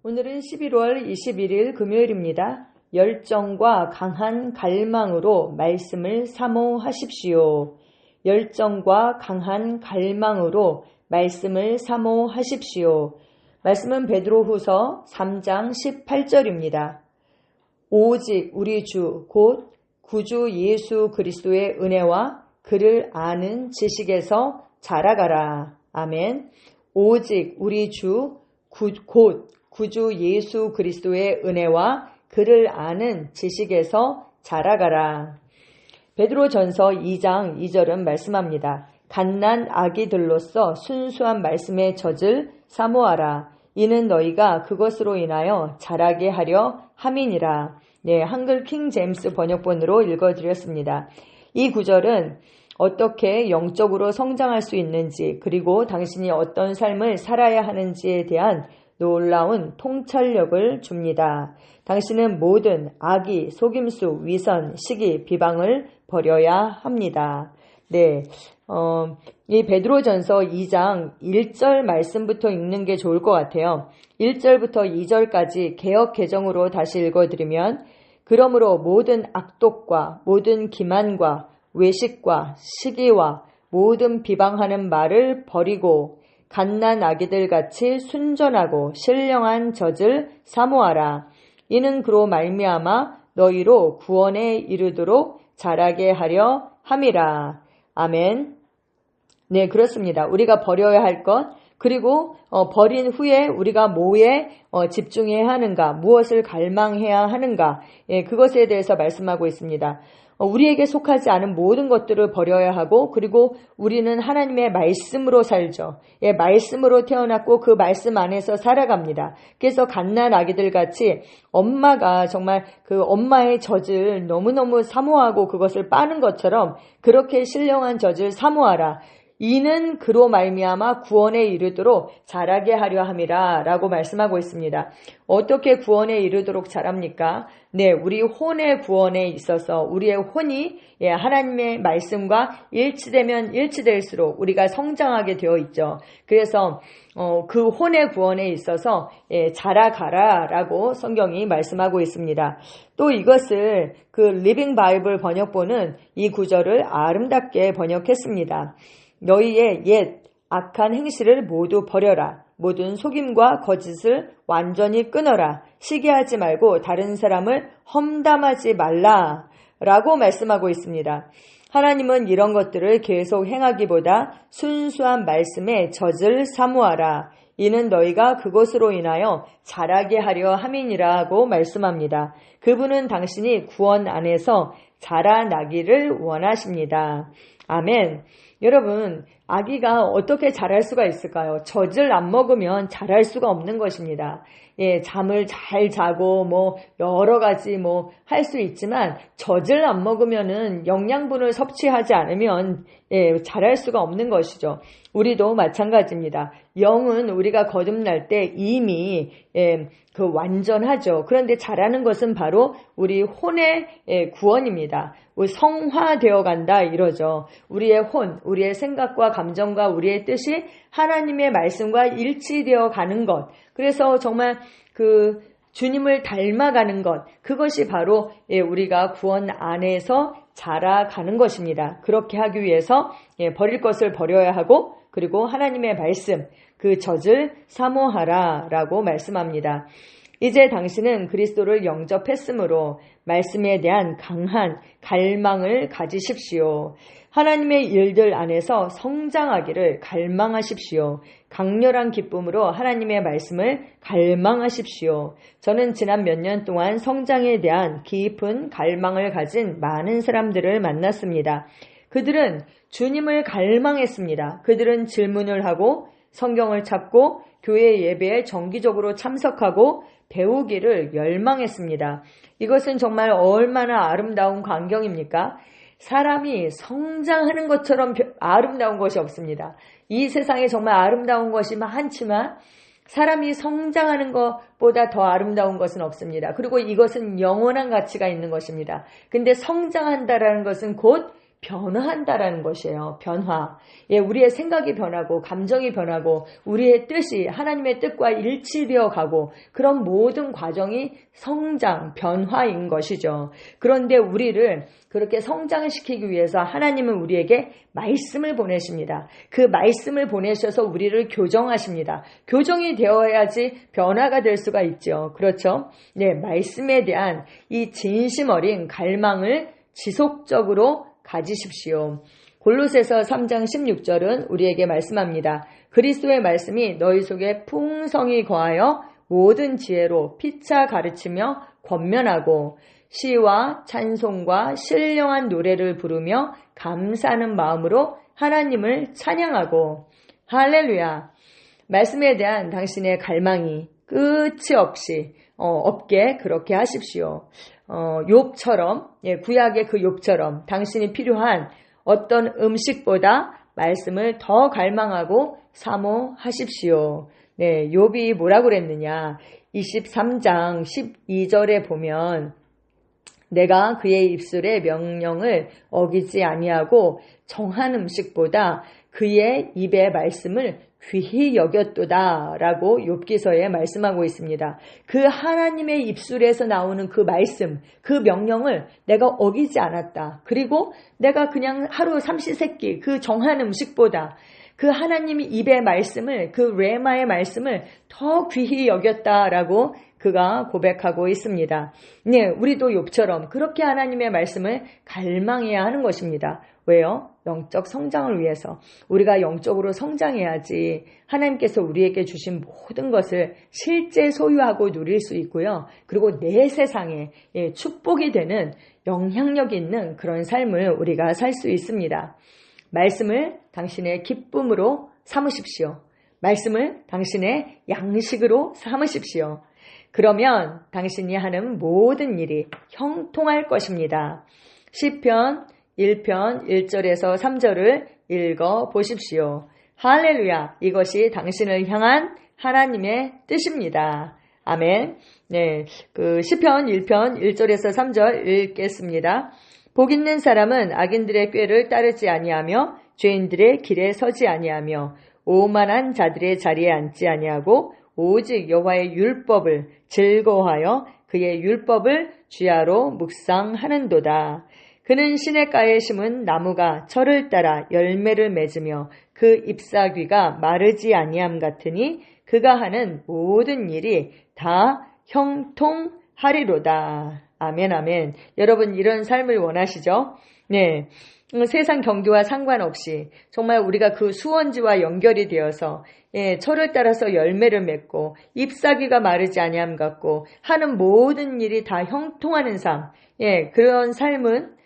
오늘은 11월 21일 금요일입니다. 열정과 강한 갈망으로 말씀을 사모하십시오. 열정과 강한 갈망으로 말씀을 사모하십시오. 말씀은 베드로후서 3장 18절입니다. 오직 우리 주 곧 구주 예수 그리스도의 은혜와 그를 아는 지식에서 자라가라. 아멘. 오직 우리 주 곧 구주 예수 그리스도의 은혜와 그를 아는 지식에서 자라가라. 베드로전서 2장 2절은 말씀합니다. 갓난 아기들로서 순수한 말씀의 젖을 사모하라. 이는 너희가 그것으로 인하여 자라게 하려 함이니라. 네, 한글 킹 제임스 번역본으로 읽어드렸습니다. 이 구절은 어떻게 영적으로 성장할 수 있는지, 그리고 당신이 어떤 삶을 살아야 하는지에 대한 놀라운 통찰력을 줍니다. 당신은 모든 악의, 속임수, 위선, 시기, 비방을 버려야 합니다. 네, 이 베드로전서 2장 1절 말씀부터 읽는 게 좋을 것 같아요. 1절부터 2절까지 개역 개정으로 다시 읽어드리면, 그러므로 모든 악독과 모든 기만과 외식과 시기와 모든 비방하는 말을 버리고 갓난 아기들 같이 순전하고 신령한 젖을 사모하라. 이는 그로 말미암아 너희로 구원에 이르도록 자라게 하려 함이라. 아멘. 네, 그렇습니다. 우리가 버려야 할 것, 그리고 버린 후에 우리가 뭐에 집중해야 하는가, 무엇을 갈망해야 하는가, 그것에 대해서 말씀하고 있습니다. 우리에게 속하지 않은 모든 것들을 버려야 하고, 그리고 우리는 하나님의 말씀으로 살죠. 말씀으로 태어났고 그 말씀 안에서 살아갑니다. 그래서 갓난 아기들 같이 엄마가 정말 그 엄마의 젖을 너무너무 사모하고 그것을 빠는 것처럼 그렇게 신령한 젖을 사모하라. 이는 그로 말미암아 구원에 이르도록 자라게 하려 함이라 라고 말씀하고 있습니다. 어떻게 구원에 이르도록 자랍니까? 네, 우리 혼의 구원에 있어서 우리의 혼이 하나님의 말씀과 일치되면 일치될수록 우리가 성장하게 되어 있죠. 그래서 그 혼의 구원에 있어서 자라가라 라고 성경이 말씀하고 있습니다. 또 이것을 그 리빙 바이블 번역본은 이 구절을 아름답게 번역했습니다. 너희의 옛 악한 행실을 모두 버려라. 모든 속임과 거짓을 완전히 끊어라. 시기하지 말고 다른 사람을 험담하지 말라. 라고 말씀하고 있습니다. 하나님은 이런 것들을 계속 행하기보다 순수한 말씀에 젖을 사모하라. 이는 너희가 그것으로 인하여 자라게 하려 함이니라고 말씀합니다. 그분은 당신이 구원 안에서 자라나기를 원하십니다. 아멘. 여러분, 아기가 어떻게 자랄 수가 있을까요? 젖을 안 먹으면 자랄 수가 없는 것입니다. 잠을 잘 자고 여러 가지 할 수 있지만 젖을 안 먹으면은 영양분을 섭취하지 않으면 자랄 수가 없는 것이죠. 우리도 마찬가지입니다. 영은 우리가 거듭날 때 이미 완전하죠. 그런데 자라는 것은 바로 우리 혼의 구원입니다. 성화되어 간다 이러죠. 우리의 혼, 우리의 생각과 감정과 우리의 뜻이 하나님의 말씀과 일치되어 가는 것. 그래서 정말 주님을 닮아가는 것, 그것이 바로 우리가 구원 안에서 자라가는 것입니다. 그렇게 하기 위해서 버릴 것을 버려야 하고, 그리고 하나님의 말씀, 그 젖을 사모하라 라고 말씀합니다. 이제 당신은 그리스도를 영접했으므로 말씀에 대한 강한 갈망을 가지십시오. 하나님의 일들 안에서 성장하기를 갈망하십시오. 강렬한 기쁨으로 하나님의 말씀을 갈망하십시오. 저는 지난 몇 년 동안 성장에 대한 깊은 갈망을 가진 많은 사람들을 만났습니다. 그들은 주님을 갈망했습니다. 그들은 질문을 하고 성경을 찾고 교회 예배에 정기적으로 참석하고 배우기를 열망했습니다. 이것은 정말 얼마나 아름다운 광경입니까? 사람이 성장하는 것처럼 아름다운 것이 없습니다. 이 세상에 정말 아름다운 것이 많지만 사람이 성장하는 것보다 더 아름다운 것은 없습니다. 그리고 이것은 영원한 가치가 있는 것입니다. 근데 성장한다라는 것은 곧 변화한다라는 것이에요. 변화. 예, 우리의 생각이 변하고 감정이 변하고 우리의 뜻이 하나님의 뜻과 일치되어 가고 그런 모든 과정이 성장, 변화인 것이죠. 그런데 우리를 그렇게 성장시키기 위해서 하나님은 우리에게 말씀을 보내십니다. 그 말씀을 보내셔서 우리를 교정하십니다. 교정이 되어야지 변화가 될 수가 있죠. 그렇죠? 네, 말씀에 대한 이 진심 어린 갈망을 지속적으로 가지십시오. 골로새서 3장 16절은 우리에게 말씀합니다. 그리스도의 말씀이 너희 속에 풍성히 거하여 모든 지혜로 피차 가르치며 권면하고 시와 찬송과 신령한 노래를 부르며 감사하는 마음으로 하나님을 찬양하고 할렐루야. 말씀에 대한 당신의 갈망이 끝이 없게 그렇게 하십시오. 욥처럼, 구약의 그 욥처럼 당신이 필요한 어떤 음식보다 말씀을 더 갈망하고 사모하십시오. 네, 욥이 뭐라고 그랬느냐? 23장 12절에 보면 내가 그의 입술의 명령을 어기지 아니하고 정한 음식보다 그의 입의 말씀을 귀히 여겼도다 라고 욥기서에 말씀하고 있습니다. 그 하나님의 입술에서 나오는 그 말씀, 그 명령을 내가 어기지 않았다. 그리고 내가 그냥 하루 삼시세끼 그 정한 음식보다 그 하나님의 입의 말씀을, 그 레마의 말씀을 더 귀히 여겼다라고 그가 고백하고 있습니다. 네, 우리도 욥처럼 그렇게 하나님의 말씀을 갈망해야 하는 것입니다. 왜요? 영적 성장을 위해서. 우리가 영적으로 성장해야지 하나님께서 우리에게 주신 모든 것을 실제 소유하고 누릴 수 있고요. 그리고 내 세상에 축복이 되는 영향력 있는 그런 삶을 우리가 살 수 있습니다. 말씀을 당신의 기쁨으로 삼으십시오. 말씀을 당신의 양식으로 삼으십시오. 그러면 당신이 하는 모든 일이 형통할 것입니다. 시편 1편 1절에서 3절을 읽어 보십시오. 할렐루야. 이것이 당신을 향한 하나님의 뜻입니다. 아멘. 네, 그 시편 1편 1절에서 3절 읽겠습니다. 복 있는 사람은 악인들의 꾀를 따르지 아니하며 죄인들의 길에 서지 아니하며 오만한 자들의 자리에 앉지 아니하고 오직 여호와의 율법을 즐거워하여 그의 율법을 주야로 묵상하는도다. 그는 시냇가에 심은 나무가 철을 따라 열매를 맺으며 그 잎사귀가 마르지 아니함 같으니 그가 하는 모든 일이 다 형통하리로다. 아멘, 아멘. 여러분 이런 삶을 원하시죠? 네. 세상 경기와 상관없이 정말 우리가 그 수원지와 연결이 되어서 철을 따라서 열매를 맺고 잎사귀가 마르지 아니함 같고 하는 모든 일이 다 형통하는 삶. 그런 삶은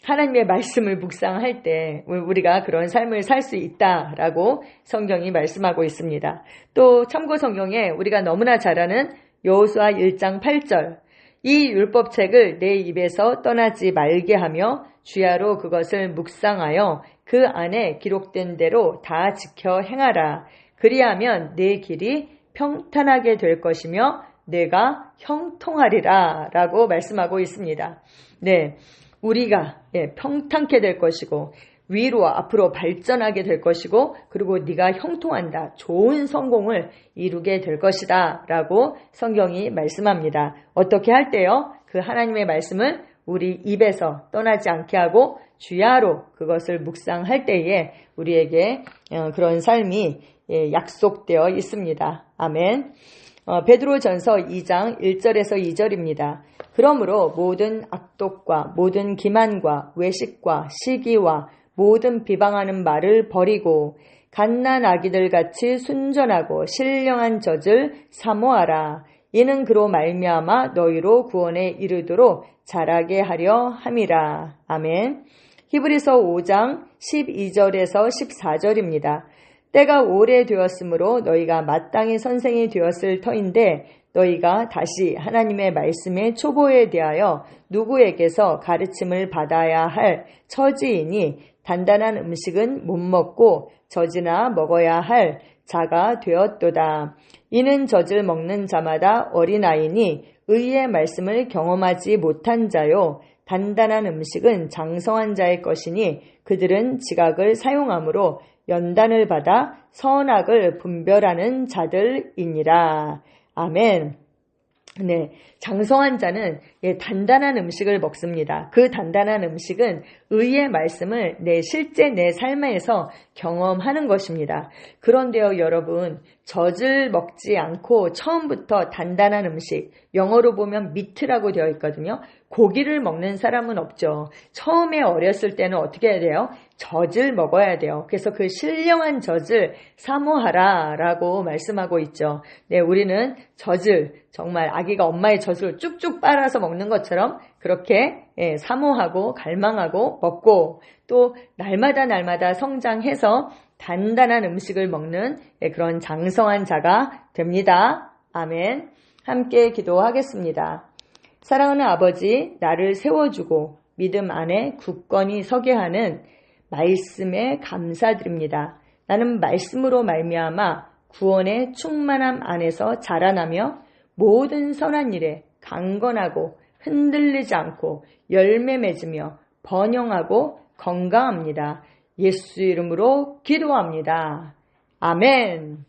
하나님의 말씀을 묵상할 때 우리가 그런 삶을 살 수 있다라고 성경이 말씀하고 있습니다. 또 참고 성경에 우리가 너무나 잘 아는 여호수아 1장 8절 이 율법책을 내 입에서 떠나지 말게 하며 주야로 그것을 묵상하여 그 안에 기록된 대로 다 지켜 행하라. 그리하면 내 길이 평탄하게 될 것이며 내가 형통하리라 라고 말씀하고 있습니다. 네, 우리가 평탄케 될 것이고 위로 앞으로 발전하게 될 것이고 그리고 네가 형통한다. 좋은 성공을 이루게 될 것이다 라고 성경이 말씀합니다. 어떻게 할 때요? 그 하나님의 말씀을 우리 입에서 떠나지 않게 하고 주야로 그것을 묵상할 때에 우리에게 그런 삶이 약속되어 있습니다. 아멘. 베드로전서 2장 1절에서 2절입니다. 그러므로 모든 악독과 모든 기만과 외식과 시기와 모든 비방하는 말을 버리고 갓난 아기들 같이 순전하고 신령한 젖을 사모하라. 이는 그로 말미암아 너희로 구원에 이르도록 자라게 하려 함이라. 아멘. 히브리서 5장 12절에서 14절입니다. 때가 오래되었으므로 너희가 마땅히 선생이 되었을 터인데 너희가 다시 하나님의 말씀의 초보에 대하여 누구에게서 가르침을 받아야 할 처지이니 단단한 음식은 못 먹고 젖이나 먹어야 할 자가 되었도다. 이는 젖을 먹는 자마다 어린아이니 의의 말씀을 경험하지 못한 자요 단단한 음식은 장성한 자의 것이니 그들은 지각을 사용함으로 연단을 받아 선악을 분별하는 자들이니라. 아멘. 네, 장성한 자는 단단한 음식을 먹습니다. 그 단단한 음식은 의의 말씀을 실제 내 삶에서 경험하는 것입니다. 그런데요, 여러분, 젖을 먹지 않고 처음부터 단단한 음식, 영어로 보면 meat라고 되어 있거든요. 고기를 먹는 사람은 없죠. 처음에 어렸을 때는 어떻게 해야 돼요? 젖을 먹어야 돼요. 그래서 그 신령한 젖을 사모하라 라고 말씀하고 있죠. 네, 우리는 젖을 정말 아기가 엄마의 젖을 쭉쭉 빨아서 먹는 것처럼 그렇게 사모하고 갈망하고 먹고 또 날마다 성장해서 단단한 음식을 먹는 그런 장성한 자가 됩니다. 아멘. 함께 기도하겠습니다. 사랑하는 아버지, 나를 세워주고 믿음 안에 굳건히 서게 하는 말씀에 감사드립니다. 나는 말씀으로 말미암아 구원의 충만함 안에서 자라나며 모든 선한 일에 강건하고 흔들리지 않고 열매 맺으며 번영하고 건강합니다. 예수 이름으로 기도합니다. 아멘.